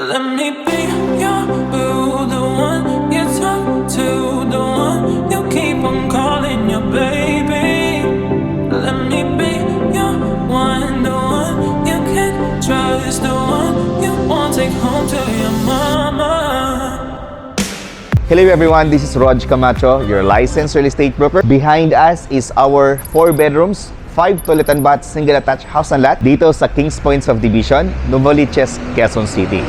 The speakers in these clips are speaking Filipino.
Let me be your boo, the one you talk to, the one you keep on calling your baby. Let me be your one, the one you can trust, the one you won't take home to your mama. Hello everyone, this is Rog Camacho, your licensed real estate broker. Behind us is our 4 bedrooms, 5 toilet and bath, single attached house and lot dito sa Kings Point Subdivision, Novaliches, Quezon City.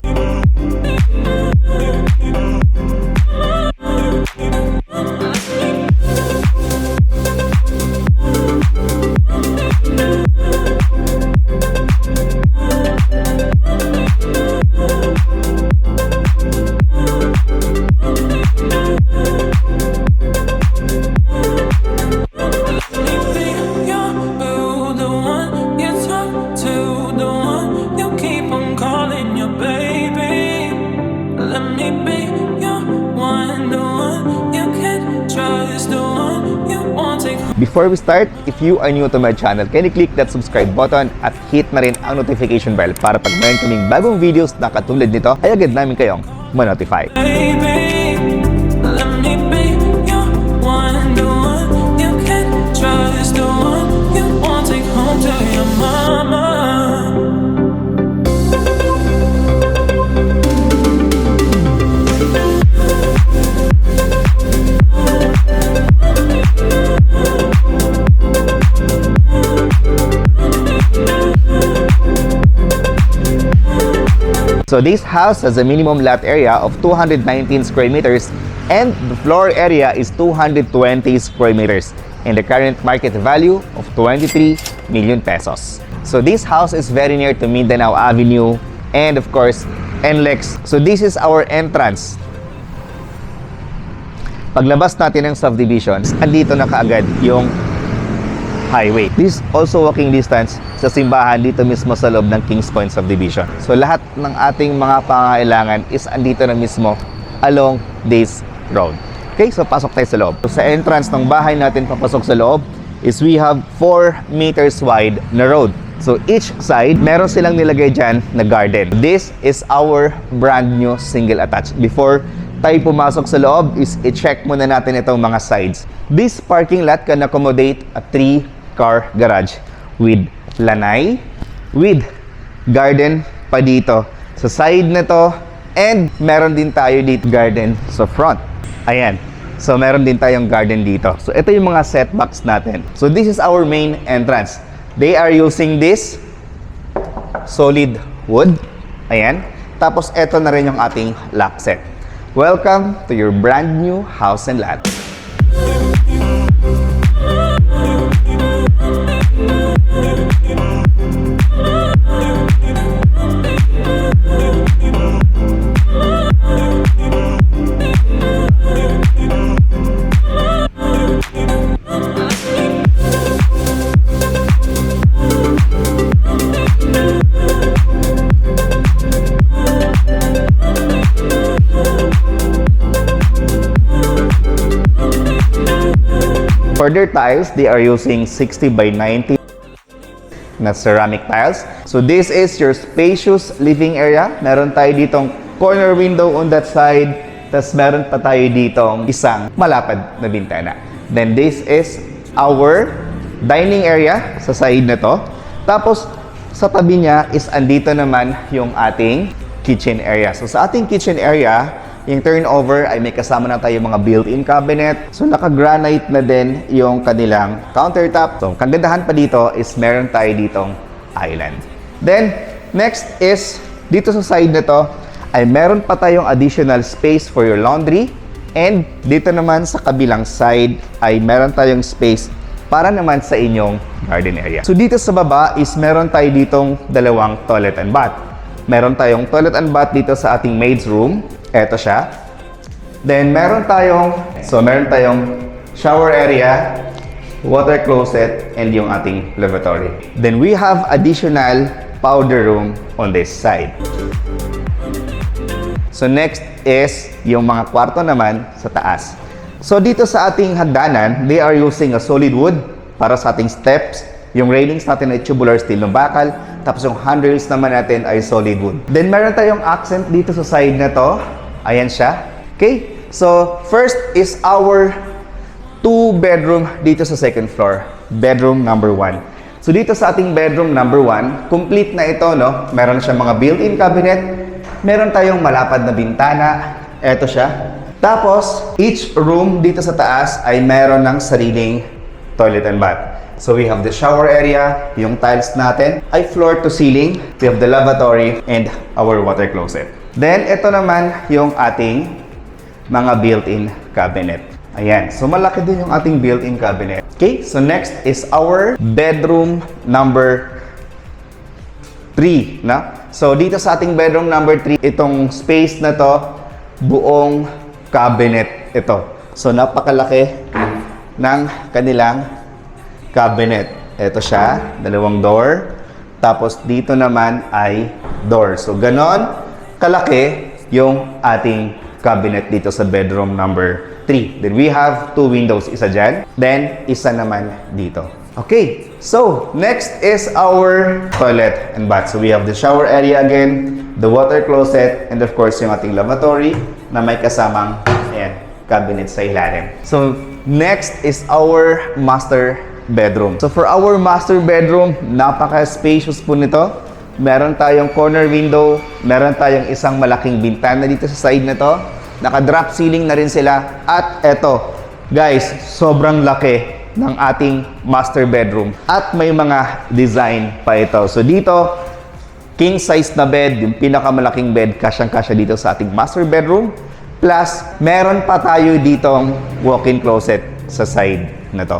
Before we start, if you are new to my channel, kindly click that subscribe button at hit na rin ang notification bell para pag mayroon kaming bagong videos na katulad nito, ay agad namin kayong ma-notify. So this house has a minimum lot area of 219 square meters and the floor area is 220 square meters and the current market value of 23 million pesos. So this house is very near to Mindanao Avenue and of course NLEX. So this is our entrance. Paglabas natin ng subdivision, andito na kaagad yung highway. This is also walking distance sa simbahan dito mismo sa loob ng Kings Point Subdivision. So lahat ng ating mga pangangailangan is andito na mismo along this road. Okay, so pasok tayo sa loob. So, sa entrance ng bahay natin papasok sa loob is we have 4 meters wide na road. So each side, meron silang nilagay dyan na garden. This is our brand new single attached. Before tayo pumasok sa loob is i-check muna natin itong mga sides. This parking lot can accommodate a 3-car garage with lanay, with garden pa dito sa side na to, and meron din tayo dito garden sa front. Ayan. So meron din tayong garden dito. So ito yung mga setbacks natin. So this is our main entrance. They are using this solid wood. Ayan. Tapos ito na rin yung ating lock set. Welcome to your brand new house and lot. For their tiles, they are using 60 by 90 na ceramic tiles. So this is your spacious living area. Meron tayo ditong corner window on that side. Tapos meron pa tayo ditong isang malapad na bintana. Then this is our dining area sa side na to. Tapos sa tabi niya is andito naman yung ating kitchen area. So sa ating kitchen area, yung turnover ay may kasama na tayo mga built-in cabinet. So naka-granite na din yung kanilang countertop. So kagandahan pa dito is meron tayo ditong island. Then next is dito sa side na to ay meron pa tayong additional space for your laundry. And dito naman sa kabilang side ay meron tayong space para naman sa inyong garden area. So dito sa baba is meron tayo ditong dalawang toilet and bath. Meron tayong toilet and bath dito sa ating maid's room. Eto siya. Then meron tayong shower area, water closet, and yung ating lavatory. Then we have additional powder room on this side. So next is yung mga kwarto naman sa taas. So dito sa ating hagdanan, they are using a solid wood para sa ating steps. Yung railings natin ay tubular steel ng bakal. Tapos yung handrails naman natin ay solid wood. Then meron tayong accent dito sa side na to. Ayan siya. Okay? So, first is our 2-bedroom dito sa second floor. Bedroom number 1. So, dito sa ating bedroom number 1, complete na ito, no? Meron siyang mga built-in cabinet. Meron tayong malapad na bintana. Ito siya. Tapos, each room dito sa taas ay meron ng sariling toilet and bath. So, we have the shower area. Yung tiles natin ay floor to ceiling. We have the lavatory and our water closet. Then, ito naman yung ating mga built-in cabinet. Ayan. So, malaki din yung ating built-in cabinet. Okay? So, next is our bedroom number 3. Na? So, dito sa ating bedroom number 3, itong space na to, buong cabinet ito. So, napakalaki ng kanilang cabinet. Ito siya, 2 door. Tapos, dito naman ay door. So, ganon kalaki yung ating cabinet dito sa bedroom number 3. Then, we have 2 windows. Isa dyan. Then, isa naman dito. Okay. So, next is our toilet and bath. So, we have the shower area again, the water closet, and of course, yung ating lavatory na may kasamang ayan, cabinet sa ilalim. So, next is our master bedroom. So, for our master bedroom, napaka-spacious po nito. Meron tayong corner window, meron tayong isang malaking bintana dito sa side na to. Naka-drop ceiling na rin sila. At eto, guys, sobrang laki ng ating master bedroom. At may mga design pa ito. So, dito, king size na bed, yung pinakamalaking bed, kasyang-kasya dito sa ating master bedroom. Plus, meron pa tayo ditong walk-in closet sa side na to.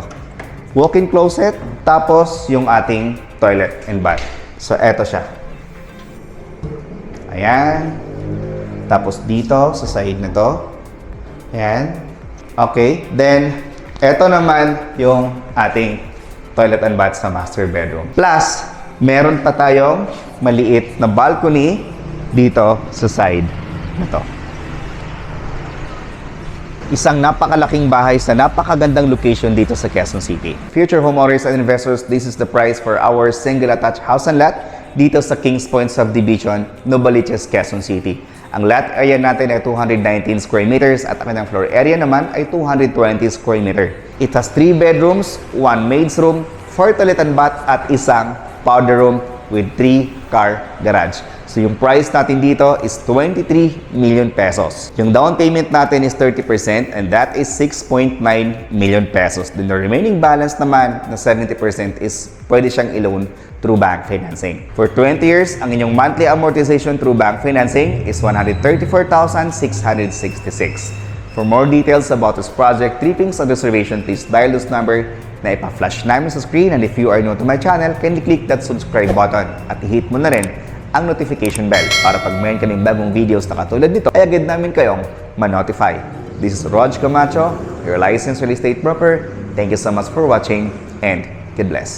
Walk-in closet, tapos yung ating toilet and bath. So, eto siya. Ayan. Tapos dito, sa side na to. Ayan. Okay. Then, eto naman yung ating toilet and bath sa master bedroom. Plus, meron pa tayong maliit na balcony dito sa side na to. Isang napakalaking bahay sa napakagandang location dito sa Quezon City. Future homeowners and investors, this is the price for our single attached house and lot dito sa Kings Point Subdivision, Novaliches, Quezon City. Ang lot area natin ay 219 square meters at ang kanyang floor area naman ay 220 square meter. It has 3 bedrooms, 1 maid's room, 4 toilet and bath at isang powder room with 3 car garage. So yung price natin dito is 23 million pesos. Yung down payment natin is 30% and that is 6.9 million pesos. Then the remaining balance naman na 70% is pwede siyang i-loan through bank financing. For 20 years, ang inyong monthly amortization through bank financing is 134,666. For more details about this project, trippings and reservation, please dial this number na ipa-flash namin sa screen. And if you are new to my channel, kindly click that subscribe button at i-hit mo na rin ang notification bell para pag mayroon kaming bagong videos na katulad nito, ay agad namin kayong ma-notify. This is Rog Camacho, your licensed real estate broker. Thank you so much for watching and God bless.